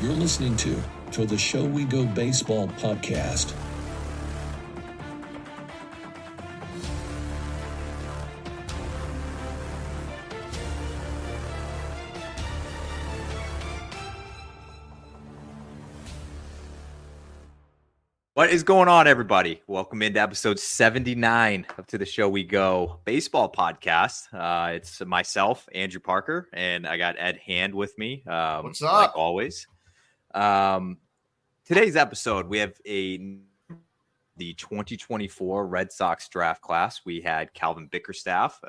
You're listening to the Show We Go Baseball podcast. What is going on, everybody? Welcome into episode 79 of To the Show We Go Baseball podcast. It's myself, Andrew Parker, and I got Ed Hand with me. What's up? Like always. Today's episode, we have the 2024 Red Sox draft class. We had Calvin Bickerstaff,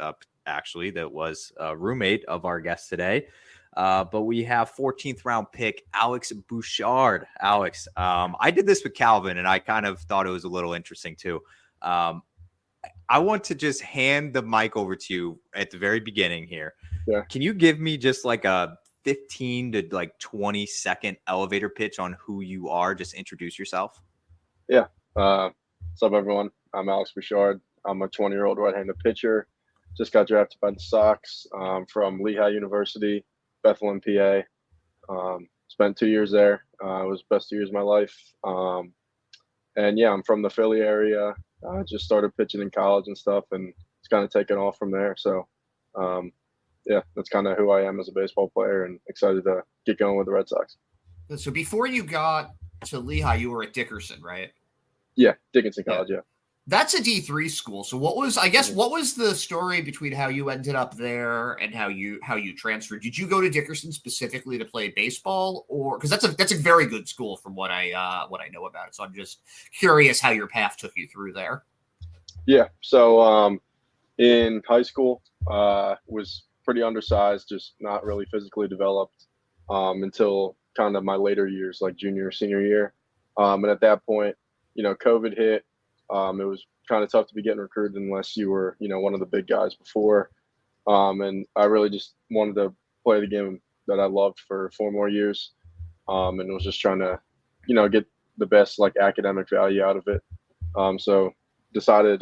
actually, that was a roommate of our guest today. But we have 14th round pick Alex Bouchard. Alex, I did this with Calvin, and I kind of thought it was a little interesting too. I want to just hand the mic over to you at the very beginning here. Yeah. Can you give me just like a 15 to 20-second elevator pitch on who you are? Just introduce yourself. Yeah. What's up, everyone? I'm Alex Bouchard. I'm a 20-year-old right-handed pitcher. Just got drafted by the Sox from Lehigh University, Bethlehem, PA. Spent 2 years there. It was the best 2 years of my life. And yeah, I'm from the Philly area. I just started pitching in college and stuff, and it's kind of taken off from there. So, yeah, that's kind of who I am as a baseball player, and excited to get going with the Red Sox. So before you got to Lehigh, you were at Dickerson, right? Yeah, Dickinson College, yeah. That's a D3 school. So what was the story between how you ended up there and how you transferred? Did you go to Dickerson specifically to play baseball, or because that's a very good school from what I know about it. So I'm just curious how your path took you through there. Yeah. So in high school, was pretty undersized, just not really physically developed until kind of my later years, like junior, senior year. And at that point, COVID hit. It was kind of tough to be getting recruited unless you were, one of the big guys before. And I really just wanted to play the game that I loved for 4 more years. And was just trying to, get the best academic value out of it. So decided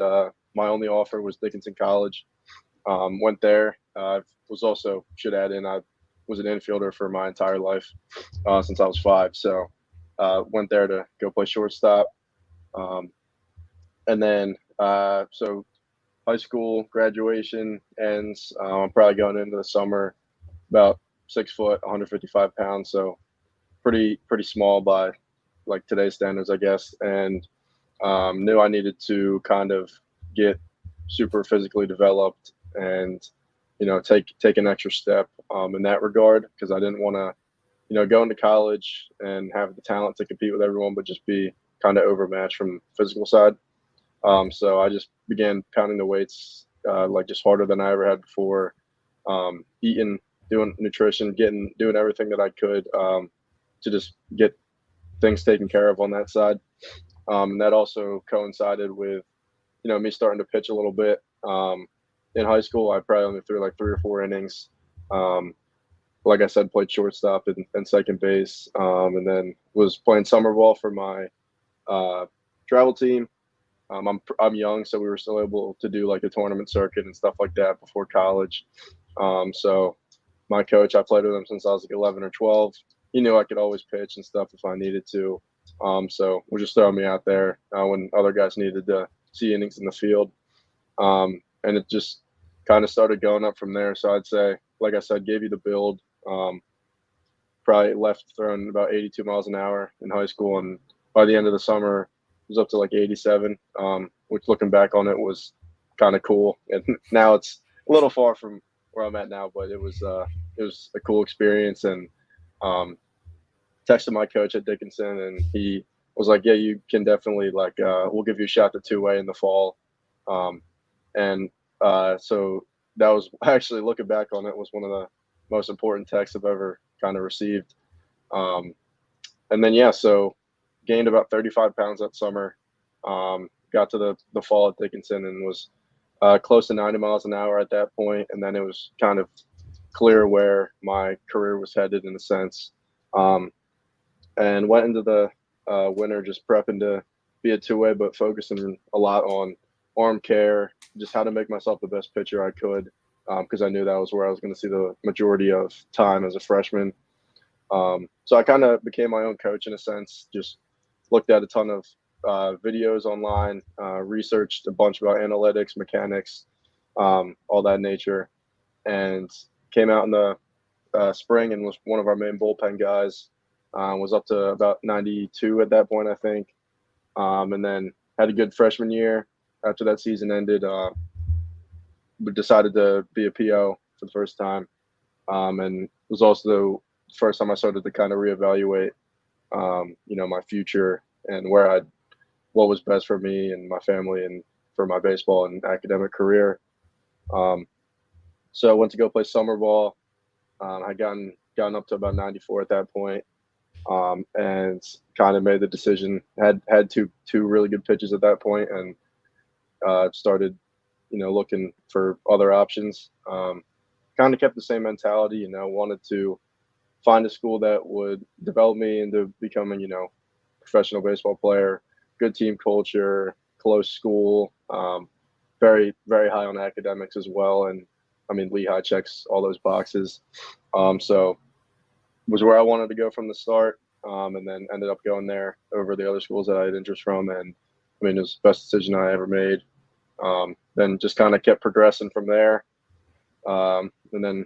my only offer was Dickinson College. Went there. I was also, should add in, I was an infielder for my entire life since I was 5. So went there to go play shortstop. And then, so high school graduation ends. I'm probably going into the summer, about 6 foot, 155 pounds. So pretty small by today's standards, I guess. And knew I needed to kind of get super physically developed and, take an extra step in that regard, because I didn't want to, go into college and have the talent to compete with everyone, but just be kind of overmatched from the physical side. So I just began pounding the weights, just harder than I ever had before, eating, doing nutrition, doing everything that I could, to just get things taken care of on that side. And that also coincided with, me starting to pitch a little bit. In high school, I probably only threw 3 or 4 innings. Like I said, played shortstop and second base, and then was playing summer ball for my, travel team. I'm young, so we were still able to do a tournament circuit and stuff like that before college. So my coach, I played with him since I was 11 or 12. He knew I could always pitch and stuff if I needed to. So we're just throwing me out there when other guys needed to see innings in the field. And it just kind of started going up from there. So I'd say, like I said, gave you the build. Probably left throwing about 82 miles an hour in high school, and by the end of the summer, was up to 87, which looking back on it was kind of cool. And now it's a little far from where I'm at now, but it was a cool experience. And texted my coach at Dickinson, and he was like, yeah, you can definitely we'll give you a shot to 2A in the fall. So that was actually, looking back on it, was one of the most important texts I've ever kind of received. And then, yeah, so gained about 35 pounds that summer, got to the fall at Dickinson, and was close to 90 miles an hour at that point. And then it was kind of clear where my career was headed, in a sense. And went into the winter just prepping to be a 2A, but focusing a lot on arm care, just how to make myself the best pitcher I could, because I knew that was where I was going to see the majority of time as a freshman. So I kind of became my own coach in a sense, just looked at a ton of videos online, researched a bunch about analytics, mechanics, all that nature, and came out in the spring and was one of our main bullpen guys. Was up to about 92 at that point, I think, and then had a good freshman year. After that season ended, we decided to be a PO for the first time, and it was also the first time I started to kind of reevaluate, my future and what was best for me and my family and for my baseball and academic career. So I went to go play summer ball. I gotten up to about 94 at that point, and kind of made the decision. Had two really good pitches at that point, and started, looking for other options. Kind of kept the same mentality. Wanted to find a school that would develop me into becoming, professional baseball player. Good team culture, close school, very, very high on academics as well. And I mean, Lehigh checks all those boxes. So was where I wanted to go from the start, and then ended up going there over the other schools that I had interest from. And I mean, it was the best decision I ever made. Then just kind of kept progressing from there. And then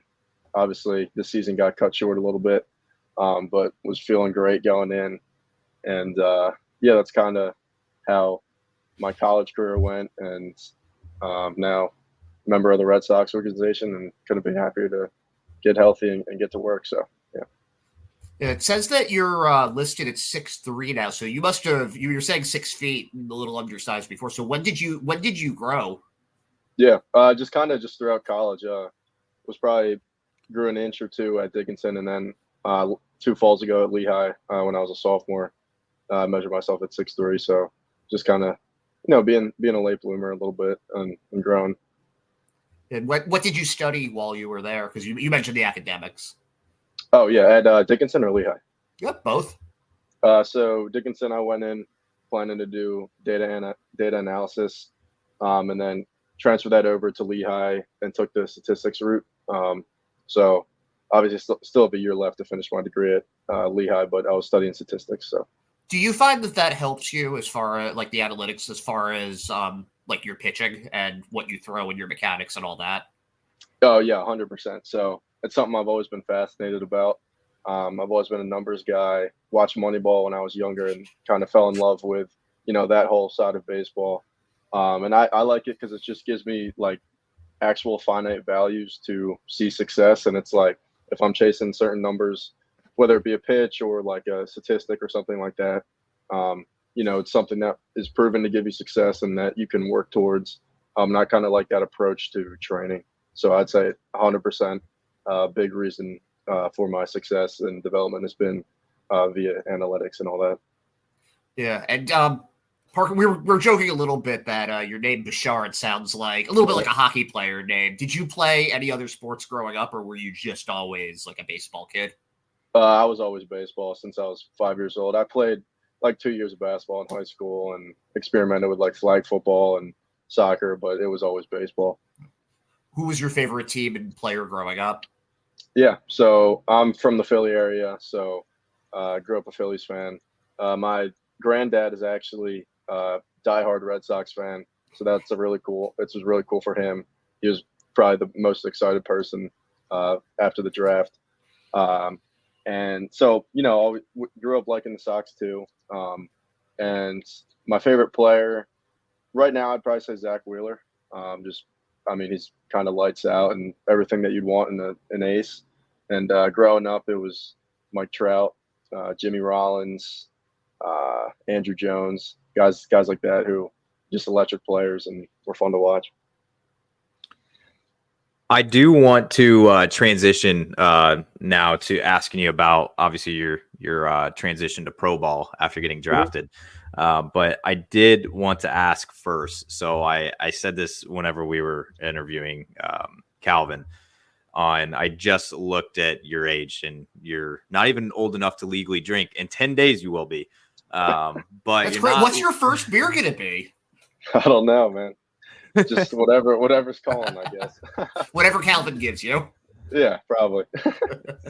obviously the season got cut short a little bit, but was feeling great going in. And that's kind of how my college career went. And now member of the Red Sox organization, and couldn't be happier to get healthy and get to work. So, yeah. It says that you're listed at 6'3" now. So you must have, you were saying 6 feet, a little undersized before. So when did you grow? Yeah. Just throughout college, was probably grew an inch or two at Dickinson. And then 2 falls ago at Lehigh, when I was a sophomore, I measured myself at 6'3". So just kind of, being a late bloomer a little bit and growing. And what did you study while you were there? Because you mentioned the academics. Oh, yeah. At Dickinson or Lehigh? Yep, both. So Dickinson, I went in planning to do data analysis, and then transferred that over to Lehigh and took the statistics route. So obviously still have a year left to finish my degree at Lehigh, but I was studying statistics. So do you find that helps you as far as like the analytics, as far as like your pitching and what you throw and your mechanics and all that? Oh yeah, 100%. So it's something I've always been fascinated about. I've always been a numbers guy, watched Moneyball when I was younger, and kind of fell in love with, that whole side of baseball. And I like it because it just gives me like actual finite values to see success. And it's like, if I'm chasing certain numbers, whether it be a pitch or like a statistic or something like that, it's something that is proven to give you success and that you can work towards. And I kind of like that approach to training. So I'd say 100% big reason for my success and development has been via analytics and all that. Yeah. And Parker, we're joking a little bit that your name Bouchard sounds like a little bit like a hockey player name. Did you play any other sports growing up, or were you just always like a baseball kid? I was always baseball since I was 5 years old. I played like 2 years of basketball in high school and experimented with like flag football and soccer, but it was always baseball. Who was your favorite team and player growing up? Yeah, so I'm from the Philly area, so I grew up a Phillies fan. My granddad is actually a diehard Red Sox fan, so it was really cool for him. He was probably the most excited person after the draft. And so, I grew up liking the Sox too. And my favorite player right now, I'd probably say Zach Wheeler. He's kind of lights out and everything that you'd want in an ace. And growing up, it was Mike Trout, Jimmy Rollins, Andrew Jones, guys like that who just electric players and were fun to watch. I do want to transition now to asking you about obviously your transition to pro ball after getting drafted. But I did want to ask first. So I said this whenever we were interviewing Calvin. I just looked at your age, and you're not even old enough to legally drink. In 10 days, you will be. But that's great. What's your first beer going to be? I don't know, man. Just whatever's calling, I guess. Whatever Calvin gives you. Yeah, probably.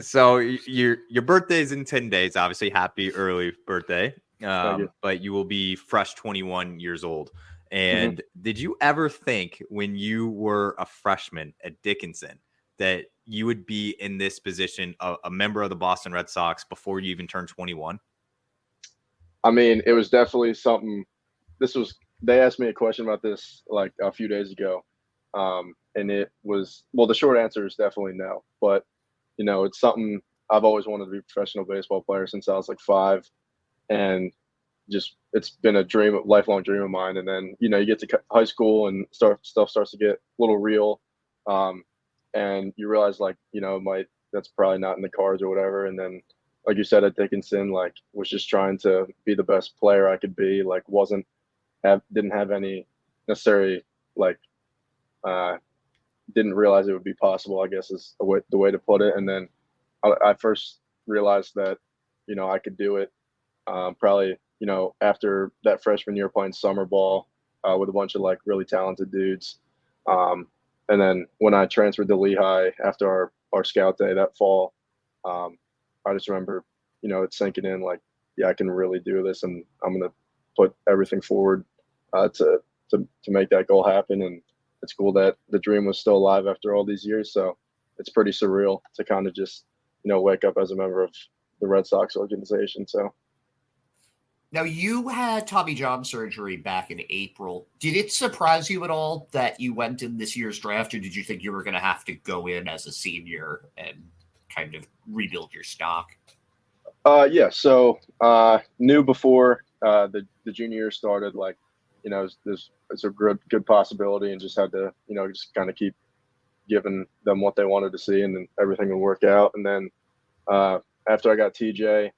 So your birthday's in 10 days. Obviously, happy early birthday. Thank you. But you will be fresh 21 years old. Mm-hmm. And did you ever think when you were a freshman at Dickinson that you would be in this position, a member of the Boston Red Sox, before you even turned 21? I mean, it was definitely something. They asked me a question about this like a few days ago. And it was, well, the short answer is definitely no. But, it's something I've always wanted to be a professional baseball player since I was like 5. And just, it's been a lifelong dream of mine. And then, you get to high school and stuff starts to get a little real. And you realize like, that's probably not in the cards or whatever. And then, like you said, at Dickinson, like was just trying to be the best player I could be, like didn't have any necessary, like, didn't realize it would be possible, I guess is the way to put it. And then I first realized that, I could do it probably, after that freshman year playing summer ball with a bunch of like really talented dudes. And then when I transferred to Lehigh after our scout day that fall, I just remember, it sinking in like, yeah, I can really do this, and I'm going to put everything forward to make that goal happen. And it's cool that the dream was still alive after all these years. So it's pretty surreal to kind of just, wake up as a member of the Red Sox organization. So. Now, you had Tommy John surgery back in April. Did it surprise you at all that you went in this year's draft, or did you think you were going to have to go in as a senior and kind of rebuild your stock? Yeah. So knew before the junior year started, like, it's a good possibility, and just had to, just kind of keep giving them what they wanted to see, and then everything would work out. And then after I got TJ,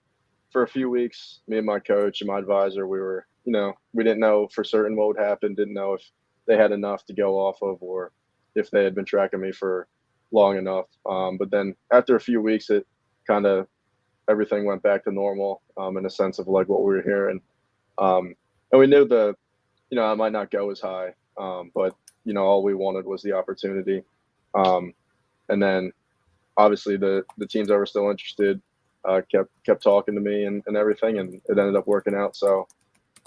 for a few weeks, me and my coach and my advisor, we were, we didn't know for certain what would happen, didn't know if they had enough to go off of, or if they had been tracking me for long enough. But then after a few weeks, it kind of, everything went back to normal in a sense of like what we were hearing. And we knew I might not go as high, but, all we wanted was the opportunity. And then obviously the teams that were still interested kept talking to me and everything, and it ended up working out. So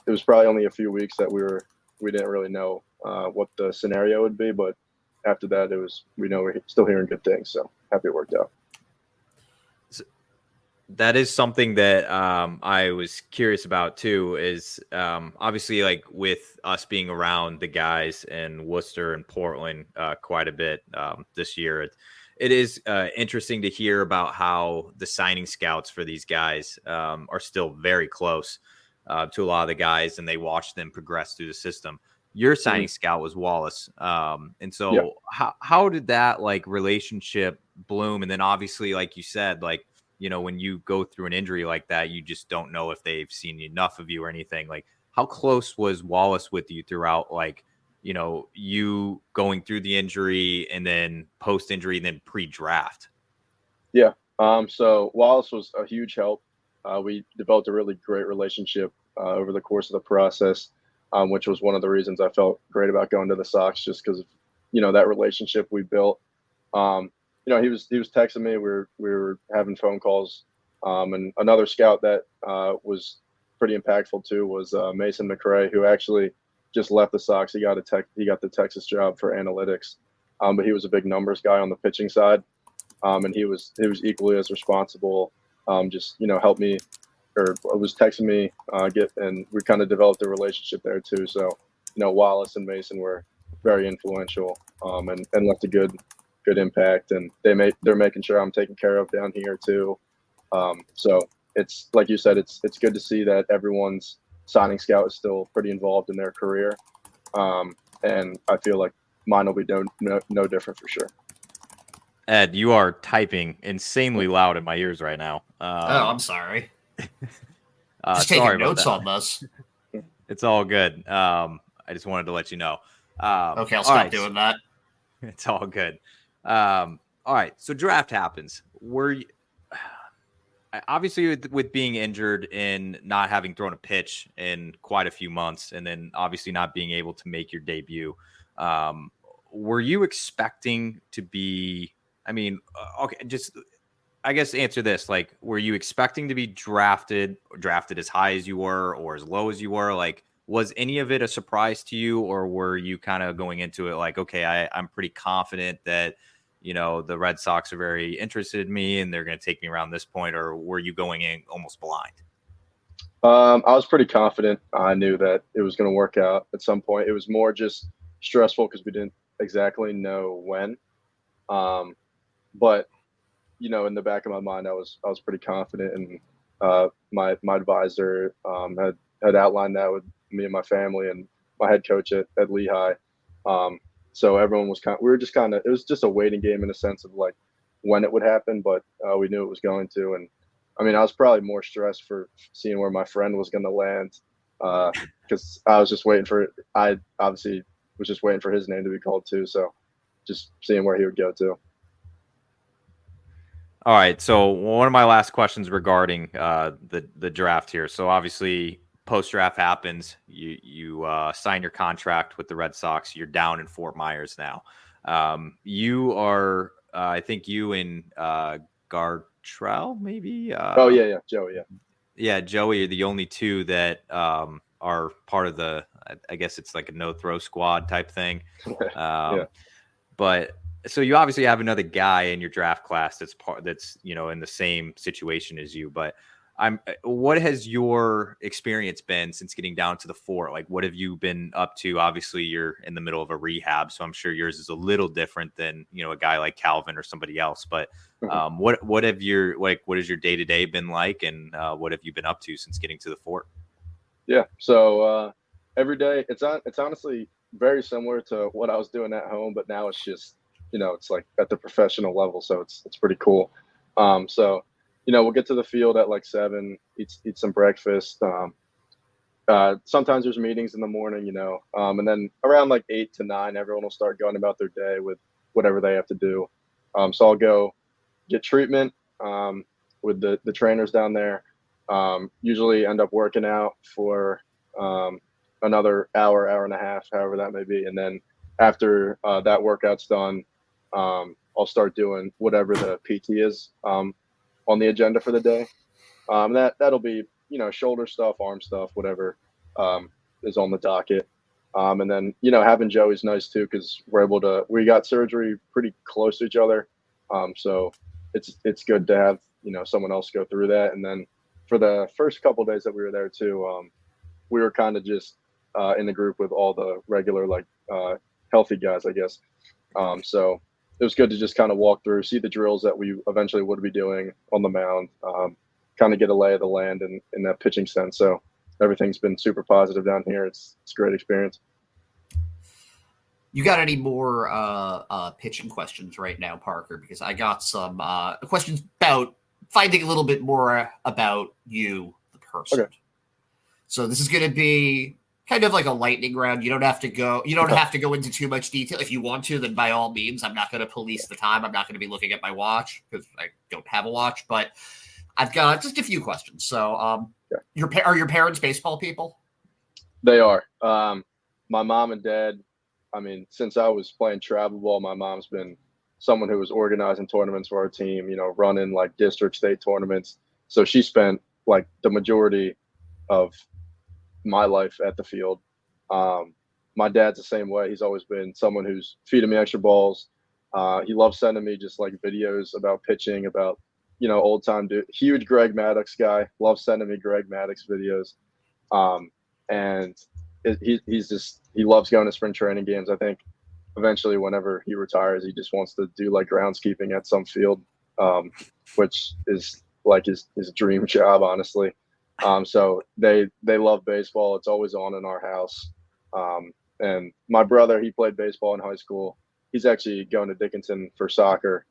it was probably only a few weeks that we didn't really know what the scenario would be, but after that we're still hearing good things. So happy it worked out. That is something that I was curious about too, is obviously like with us being around the guys in Worcester and Portland quite a bit this year, it is interesting to hear about how the signing scouts for these guys are still very close to a lot of the guys, and they watch them progress through the system. Your signing scout was Wallace. And so yeah. How did that like relationship bloom? And then obviously, like you said, like, when you go through an injury like that, you just don't know if they've seen enough of you or anything. Like, how close was Wallace with you throughout, like, you going through the injury and then post-injury and then pre-draft? Yeah. So Wallace was a huge help. We developed a really great relationship over the course of the process, which was one of the reasons I felt great about going to the Sox, just because of, that relationship we built. He was texting me. We were having phone calls. And another scout that was pretty impactful too was Mason McRae, who actually just left the Sox. He got the Texas job for analytics, but he was a big numbers guy on the pitching side, and he was equally as responsible. Just helped me, or was texting me, and we kind of developed a relationship there too. So Wallace and Mason were very influential, and left a good impact, and they're making sure I'm taken care of down here too. So it's like you said, it's good to see that everyone's signing scout is still pretty involved in their career. And I feel like mine will be no different for sure. Ed, you are typing insanely loud in my ears right now. I'm sorry. Just sorry taking notes on this. It's all good. I just wanted to let you know. Okay, I'll stop doing that. It's all good. All right, so draft happens. Obviously with being injured and not having thrown a pitch in quite a few months, and then obviously not being able to make your debut, were you expecting to be I mean, okay, just I guess answer this. Like, were you expecting to be drafted as high as you were or as low as you were? Like, was any of it a surprise to you, or were you kind of going into it like, okay, I'm pretty confident that, the Red Sox are very interested in me and they're going to take me around this point, or were you going in almost blind? I was pretty confident. I knew that it was going to work out at some point. It was more just stressful because we didn't exactly know when. But in the back of my mind, I was pretty confident, and my advisor had outlined that with me and my family and my head coach at Lehigh. So everyone was it was just a waiting game in a sense of like when it would happen, but we knew it was going to. And I mean, I was probably more stressed for seeing where my friend was going to land because I was just I obviously was just waiting for his name to be called too. So just seeing where he would go to. All right. So one of my last questions regarding the draft here. So obviously post draft happens. You sign your contract with the Red Sox. You're down in Fort Myers now. You are, I think you and Gartrell maybe. Yeah, Joey. Yeah, Joey are the only two that are part of the. I guess it's like a no throw squad type thing. Yeah. But so you obviously have another guy in your draft class that's in the same situation as you. But what has your experience been since getting down to the Fort? Like, what have you been up to? Obviously, you're in the middle of a rehab, so I'm sure yours is a little different than a guy like Calvin or somebody else. But what has your day to day been like, and what have you been up to since getting to the Fort? Yeah, so every day it's honestly very similar to what I was doing at home, but now it's just it's like at the professional level, so it's pretty cool. So we'll get to the field at like 7, eat some breakfast. Sometimes there's meetings in the morning, and then around like 8 to 9, everyone will start going about their day with whatever they have to do. So I'll go get treatment with the trainers down there. Usually end up working out for another hour and a half, however that may be, and then after that workout's done, I'll start doing whatever the PT is on the agenda for the day. That'll be shoulder stuff, arm stuff, whatever is on the docket. And then having Joey's nice too, because we got surgery pretty close to each other, so it's good to have someone else go through that. And then for the first couple of days that we were there too, we were kind of just in the group with all the regular healthy guys, I guess. So it was good to just kind of walk through, see the drills that we eventually would be doing on the mound, kind of get a lay of the land in that pitching sense. So everything's been super positive down here. It's a great experience. You got any more pitching questions right now, Parker? Because I got some questions about finding a little bit more about you, the person. Okay. So this is going to be kind of like a lightning round. You don't have to go into too much detail. If you want to, then by all means, I'm not going to police the time. I'm not going to be looking at my watch because I don't have a watch, but I've got just a few questions. So are your parents baseball people? They are. My mom and dad, I mean, since I was playing travel ball, my mom's been someone who was organizing tournaments for our team, running like district state tournaments. So she spent like the majority of my life at the field. My dad's the same way. He's always been someone who's feeding me extra balls. He loves sending me just like videos about pitching, about old time dude. Huge Greg Maddux guy. Loves sending me Greg Maddux videos. And he loves going to spring training games. I think eventually whenever he retires, he just wants to do like groundskeeping at some field, which is like his dream job, honestly. So they love baseball. It's always on in our house. And my brother, he played baseball in high school. He's actually going to Dickinson for soccer.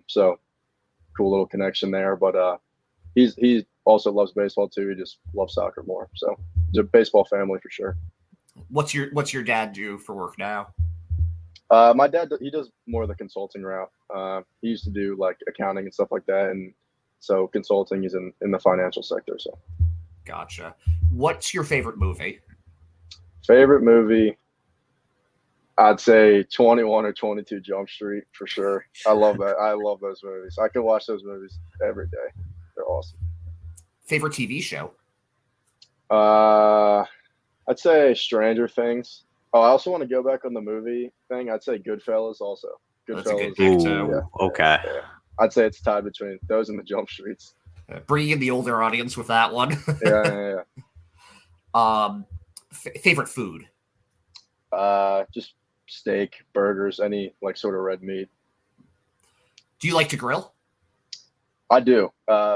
So cool little connection there, but he also loves baseball too. He just loves soccer more. So it's a baseball family for sure. What's your dad do for work now? My dad, he does more of the consulting route. He used to do like accounting and stuff like that. And so consulting is in the financial sector. So. Gotcha. What's your favorite movie? Favorite movie? I'd say 21 or 22 Jump Street for sure. I love that. I love those movies. I can watch those movies every day. They're awesome. Favorite TV show? I'd say Stranger Things. Oh, I also want to go back on the movie thing. I'd say Goodfellas also. Goodfellas. That's a good pick, too. Yeah. Okay. Yeah. I'd say it's tied between those and the Jump Streets. Bringing in the older audience with that one. Yeah. Favorite food? Just steak, burgers, any like sort of red meat. Do you like to grill? I do.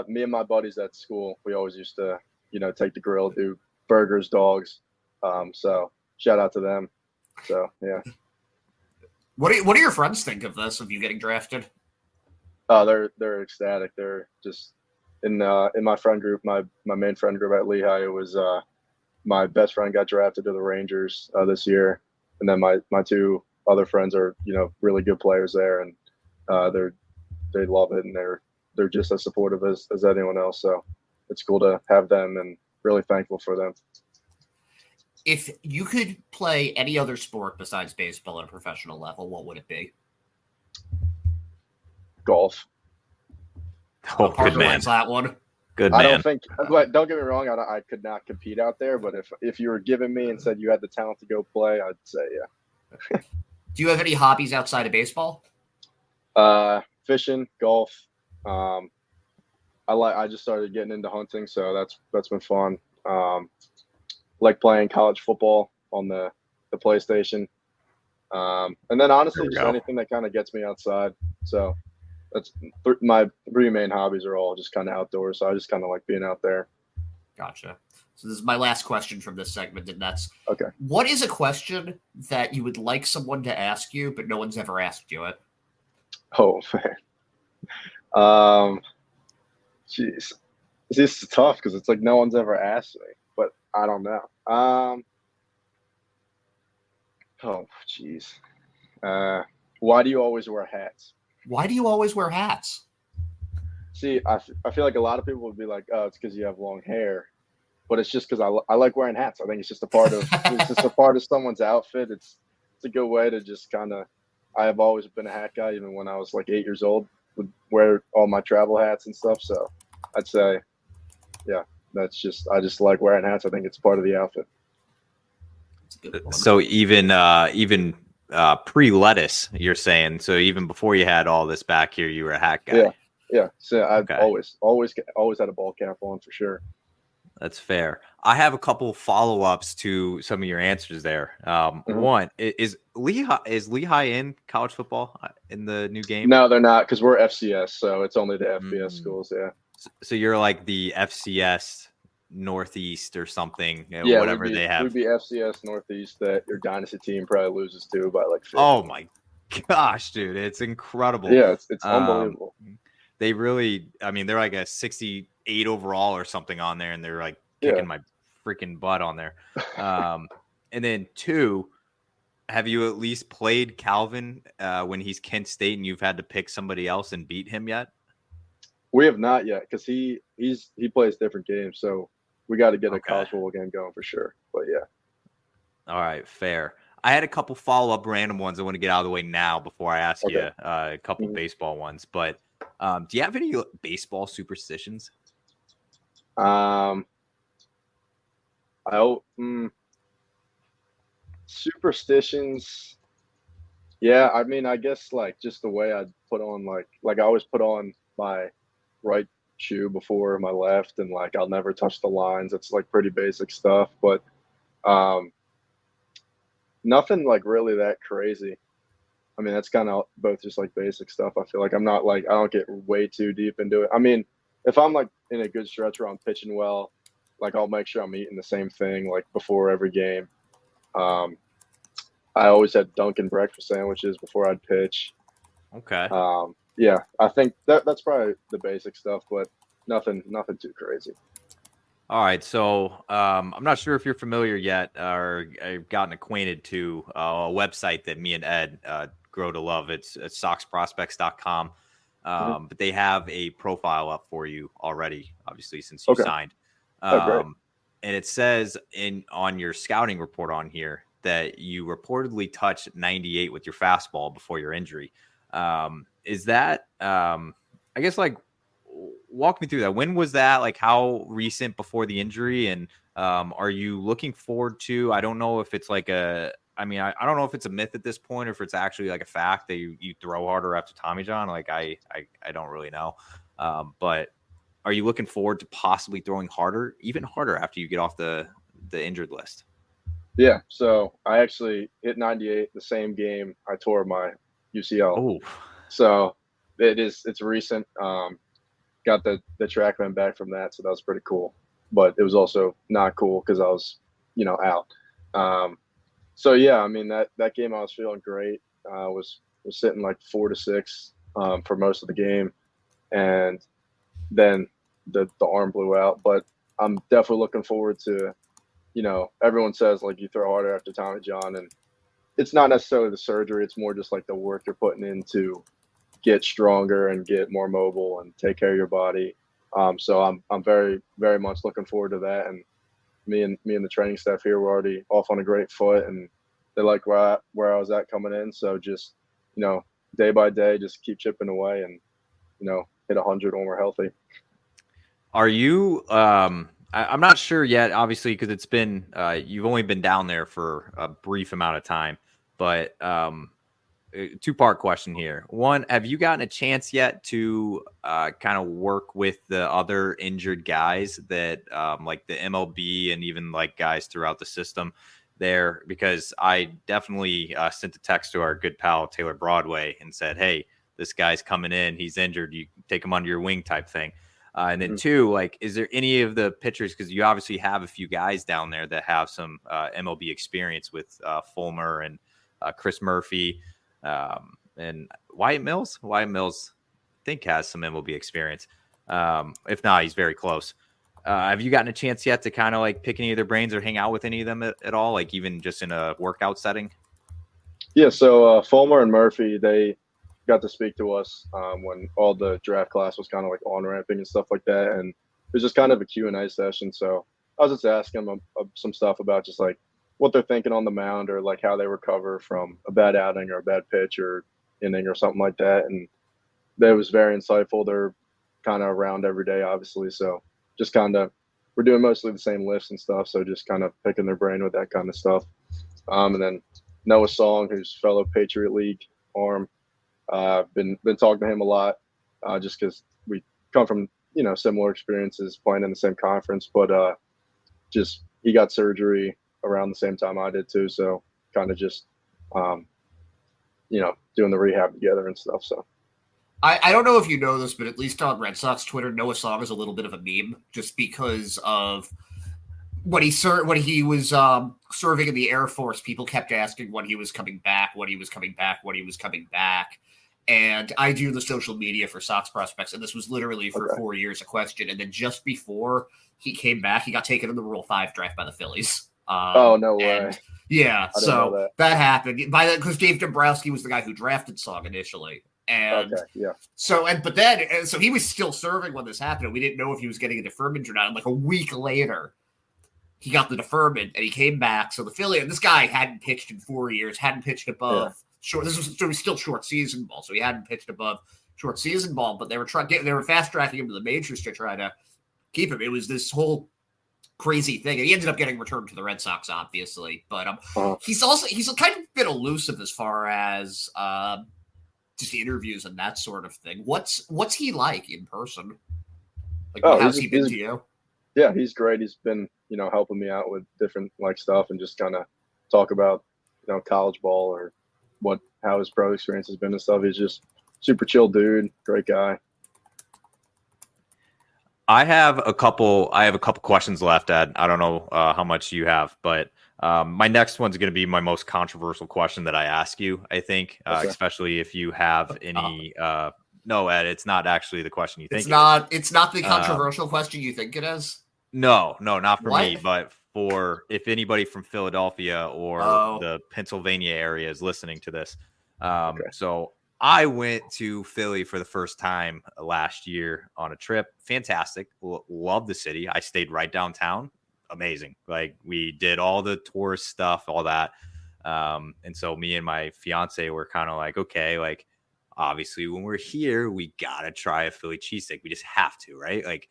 Me and my buddies at school, we always used to, take the grill, do burgers, dogs. So shout out to them. So yeah. What do your friends think of this? Of you getting drafted? They're ecstatic. They're just in my friend group, my main friend group at Lehigh. It was my best friend got drafted to the Rangers this year, and then my two other friends are really good players there, and they love it, and they're just as supportive as anyone else. So it's cool to have them, and really thankful for them. If you could play any other sport besides baseball at a professional level, what would it be? Golf. Oh, Parker good man. wins that one. Good I man. don't get me wrong, I could not compete out there, but if you were giving me and said you had the talent to go play, I'd say yeah. Do you have any hobbies outside of baseball? Fishing, golf. I just started getting into hunting, so that's been fun. Like playing college football on the PlayStation. And then honestly, just anything that kind of gets me outside. So that's my three main hobbies are all just kind of outdoors. So I just kind of like being out there. Gotcha. So this is my last question from this segment, and that's okay. What is a question that you would like someone to ask you, but no one's ever asked you it? Oh man. Jeez. This is tough because it's like no one's ever asked me, but I don't know. Oh jeez. Why do you always wear hats? Why do you always wear hats? See, I feel like a lot of people would be like, "Oh, it's because you have long hair," but it's just because I like wearing hats. I think it's just a part of someone's outfit. It's a good way to just kind of. I have always been a hat guy, even when I was like 8 years old. Would wear all my travel hats and stuff. So I'd say, yeah, I just like wearing hats. I think it's part of the outfit. So even pre-lettuce, you're saying. So even before you had all this back here, you were a hat guy. Yeah. So I've always had a ball cap on for sure. That's fair. I have a couple follow-ups to some of your answers there. One is Lehigh in college football in the new game? No, they're not because we're FCS, so it's only the FBS schools. Yeah. So you're like the FCS Northeast or something, yeah, whatever they have. We'd be FCS Northeast that your dynasty team probably loses to by like 50. Oh my gosh, dude, it's incredible. Yeah, it's unbelievable. They really, I mean, they're like a 68 overall or something on there, and they're like kicking my freaking butt on there. And then two, have you at least played Calvin when he's Kent State and you've had to pick somebody else and beat him yet? We have not yet because he plays different games, so we got to get a college football game going for sure. But yeah. All right, fair. I had a couple follow-up random ones I want to get out of the way now before I ask you a couple baseball ones. But do you have any baseball superstitions? Superstitions. Yeah, I mean, I guess like just the way I put on like I always put on my right shoe before my left, and like I'll never touch the lines. It's like pretty basic stuff, but nothing like really that crazy. I mean, that's kind of both just like basic stuff. I feel like I'm not like, I don't get way too deep into it. I mean, if I'm like in a good stretch where I'm pitching well, like I'll make sure I'm eating the same thing like before every game. I always had Dunkin' breakfast sandwiches before I'd pitch. Okay. Yeah, I think that's probably the basic stuff, but nothing too crazy. All right, so I'm not sure if you're familiar yet or I've gotten acquainted to a website that me and Ed grow to love. It's soxprospects.com, but they have a profile up for you already, obviously, since you signed. Great. And it says on your scouting report on here that you reportedly touched 98 with your fastball before your injury. Is that, I guess, like, walk me through that. When was that? Like, how recent before the injury? And are you looking forward to, I don't know if it's like I don't know if it's a myth at this point or if it's actually like a fact that you throw harder after Tommy John. Like, I don't really know. But are you looking forward to possibly throwing harder, even harder after you get off the injured list? Yeah. So I actually hit 98 the same game I tore my UCL. Oh, so it's recent. Got the TrackMan back from that, so that was pretty cool. But it was also not cool because I was, out. So yeah, I mean that game I was feeling great. Was sitting like 4-6 for most of the game, and then the arm blew out. But I'm definitely looking forward to, everyone says like you throw harder after Tommy John, and it's not necessarily the surgery. It's more just like the work you're putting in to get stronger and get more mobile and take care of your body. So I'm very, very much looking forward to that. And me and the training staff here were already off on a great foot, and they like where I was at coming in. So just, day by day, just keep chipping away and, hit 100 when we're healthy. Are you, I'm not sure yet, obviously, because it's been, you've only been down there for a brief amount of time, but, two-part question here. One, have you gotten a chance yet to kind of work with the other injured guys that like the MLB and even like guys throughout the system there? Because I definitely sent a text to our good pal Taylor Broadway and said, hey, this guy's coming in, he's injured, you take him under your wing type thing. And then two, like, is there any of the pitchers, because you obviously have a few guys down there that have some MLB experience with Fulmer and Chris Murphy, and Wyatt Mills. Wyatt Mills, I think, has some MLB experience. If not, he's very close. Have you gotten a chance yet to kind of like pick any of their brains or hang out with any of them at all, like even just in a workout setting? Yeah, so Fulmer and Murphy, they got to speak to us when all the draft class was kind of like on-ramping and stuff like that, and it was just kind of a Q&A session. So I was just asking them some stuff about just like what they're thinking on the mound, or like how they recover from a bad outing or a bad pitch or inning or something like that. And that was very insightful. They're kind of around every day, obviously. So just kind of, we're doing mostly the same lifts and stuff. So just kind of picking their brain with that kind of stuff. And then Noah Song, who's fellow Patriot League arm, been talking to him a lot, just because we come from, similar experiences playing in the same conference, but just he got surgery around the same time I did too. So kind of just, doing the rehab together and stuff. So I don't know if you know this, but at least on Red Sox Twitter, Noah Song is a little bit of a meme just because of when he was serving in the Air Force. People kept asking when he was coming back. And I do the social media for Sox prospects, and this was literally for 4 years a question. And then just before he came back, he got taken in the Rule 5 draft by the Phillies. Oh, no way. Yeah, so that happened. Because Dave Dombrowski was the guy who drafted Song initially. And so he was still serving when this happened, and we didn't know if he was getting a deferment or not. And like a week later, he got the deferment and he came back. So the Philly, and this guy hadn't pitched in 4 years, hadn't pitched above short. This was still short season ball, so he hadn't pitched above short season ball. But they were fast tracking him to the majors to try to keep him. It was this whole crazy thing, and he ended up getting returned to the Red Sox, obviously. But he's kind of been elusive as far as just the interviews and that sort of thing. What's he like in person? Like, how's he been to you? Yeah, he's great. He's been, helping me out with different like stuff and just kind of talk about, college ball or how his pro experience has been and stuff. He's just super chill dude, great guy. I have a couple questions left, Ed. I don't know how much you have, but my next one's going to be my most controversial question that I ask you, I think, especially if you have any. No, Ed, it's not actually the question you think. It's not the controversial question you think it is. No, not for me, but for if anybody from Philadelphia or the Pennsylvania area is listening to this. So I went to Philly for the first time last year on a trip. Fantastic. Love the city. I stayed right downtown. Amazing. Like, we did all the tourist stuff, all that. And so me and my fiance were kind of like, okay, like obviously when we're here, we gotta try a Philly cheesesteak. We just have to, right? Like,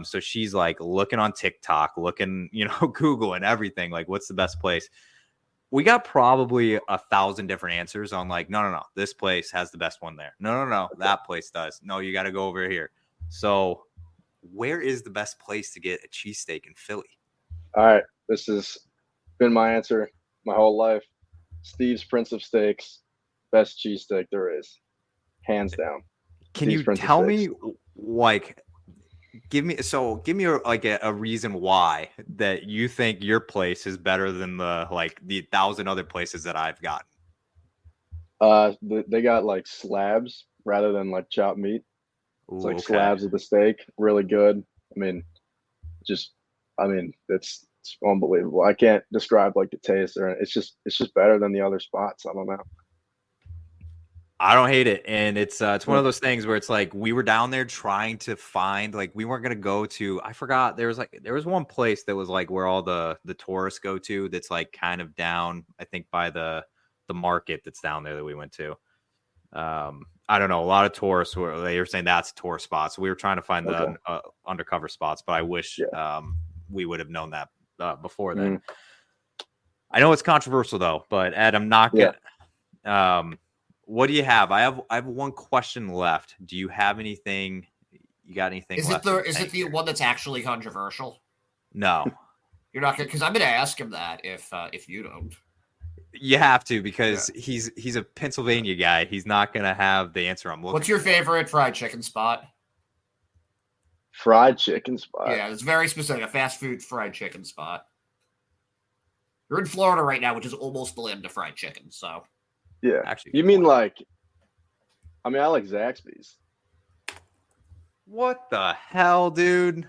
so she's like looking on TikTok, looking, Google and everything. Like, what's the best place? We got probably 1,000 different answers on like, no, this place has the best one there. No, that place does. No, you got to go over here. So, where is the best place to get a cheesesteak in Philly? All right, this has been my answer my whole life. Steve's Prince of Steaks, best cheesesteak there is, hands down. Can you tell me, like, give me a reason why that you think your place is better than the 1,000 other places that I've gotten? They got like slabs rather than like chopped meat. It's like okay. slabs of the steak, really good. I mean, it's unbelievable. I can't describe like the taste, or it's just better than the other spots. I don't know. I don't hate it, and it's one of those things where it's like we were down there trying to find, like, we weren't gonna go to. I forgot there was one place that was like where all the tourists go to. That's like kind of down, I think, by the market that's down there that we went to. I don't know. A lot of tourists they were saying that's a tourist spot, so we were trying to find the undercover spots. But I wish we would have known that before then. I know it's controversial though, but Ed, I'm not gonna. What do you have? I have one question left. Do you have anything? You got anything? Is it the one that's actually controversial? No, you're not gonna, because I'm gonna ask him that if you don't. You have to, because he's a Pennsylvania guy. He's not gonna have the answer I'm looking. What's your favorite fried chicken spot? Fried chicken spot. Yeah, it's very specific. A fast food fried chicken spot. You're in Florida right now, which is almost the land of fried chicken. So. Yeah, actually, you mean like? I like Zaxby's. What the hell, dude?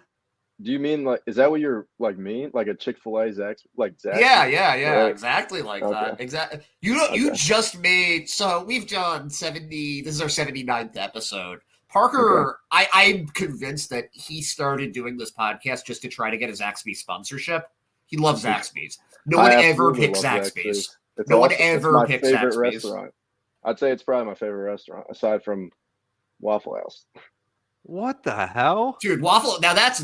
Do you mean like? Is that what you're like mean? Like a Chick-fil-A Zaxby's? Yeah, exactly like that. Exactly. You just made. So we've done 70. This is our 79th episode. Parker, I'm convinced that he started doing this podcast just to try to get a Zaxby's sponsorship. He loves Zaxby's. No one ever picks Zaxby's. No one ever picks Zaxby's. Restaurant. I'd say it's probably my favorite restaurant, aside from Waffle House. What the hell, dude? Waffle. Now that's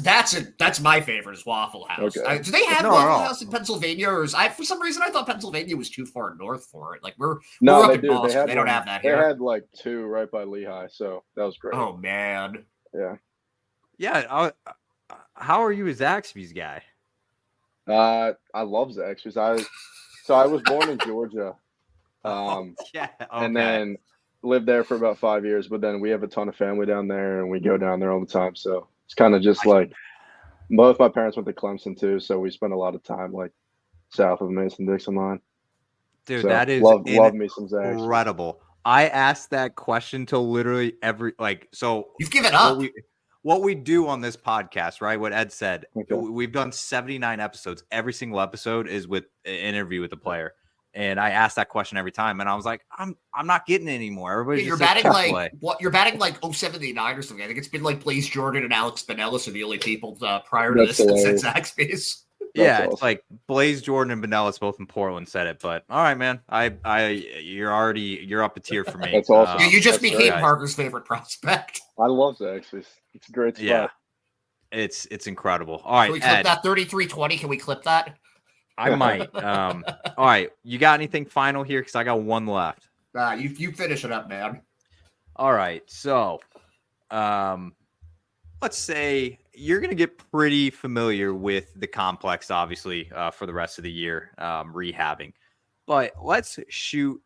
my favorite is Waffle House. Okay. Do they have Waffle House in Pennsylvania, or for some reason I thought Pennsylvania was too far north for it? Like we're up in Boston. They don't have that here. They had like 2 right by Lehigh, so that was great. Oh man. Yeah. How are you a Zaxby's guy? I love Zaxby's. I was born in Georgia, and then lived there for about 5 years. But then we have a ton of family down there, and we go down there all the time. So it's kind of just like both my parents went to Clemson too, so we spent a lot of time like south of Mason-Dixon line. Dude, so that is love me some Zaxby's. Incredible. I asked that question to literally every so. You've given up. What we do on this podcast, right? What Ed said, we've done 79 episodes. Every single episode is with an interview with the player. And I asked that question every time. And I was like, I'm not getting it anymore. Everybody's you're batting like what? You're batting like 079 or something. I think it's been like Blaze Jordan and Alex Binellis are the only people prior to this that said Zaxby's. Yeah, awesome. It's like Blaze Jordan and Binellis both in Portland said it. But all right, man, you're up a tier for me. That's awesome. You just became Parker's favorite prospect. I love Zaxby's. It's a great spot. Yeah, it's incredible. All right, can we clip that 3320? Can we clip that? I might. All right, you got anything final here? Because I got one left. You finish it up, man. All right, so let's say you're going to get pretty familiar with the complex, obviously, for the rest of the year, rehabbing. But let's shoot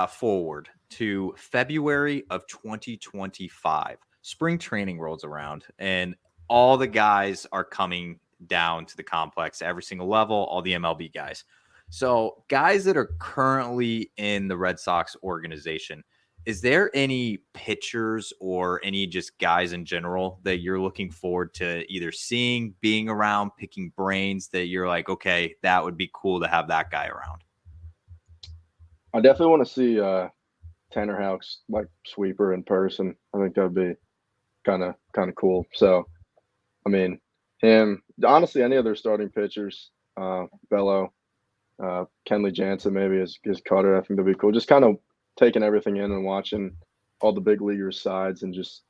forward to February of 2025. Spring training rolls around, and all the guys are coming down to the complex, every single level, all the MLB guys. So guys that are currently in the Red Sox organization, is there any pitchers or any just guys in general that you're looking forward to either seeing, being around, picking brains that you're like, okay, that would be cool to have that guy around? I definitely want to see Tanner Houck's like sweeper in person. I think that'd be kind of cool. So, I mean, him, honestly, any other starting pitchers, Bello, Kenley Jansen maybe is Cutter. I think that'd be cool. Just kind of taking everything in and watching all the big leaguers' sides and just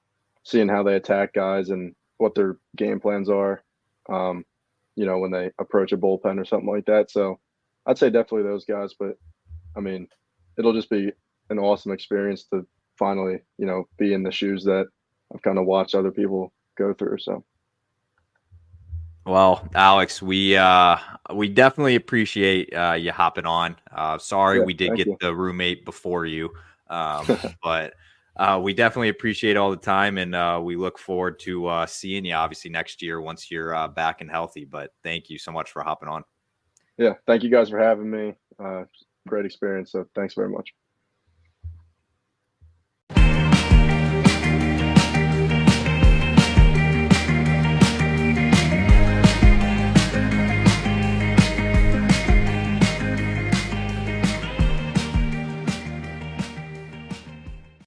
seeing how they attack guys and what their game plans are, when they approach a bullpen or something like that. So I'd say definitely those guys. But, I mean, it'll just be an awesome experience to finally, be in the shoes that I've kind of watched other people go through. So. Well, Alex, we definitely appreciate you hopping on. Sorry we did get the roommate before you, but we definitely appreciate all the time, and we look forward to seeing you obviously next year once you're back and healthy. But thank you so much for hopping on. Yeah, thank you guys for having me. Great experience. So thanks very much.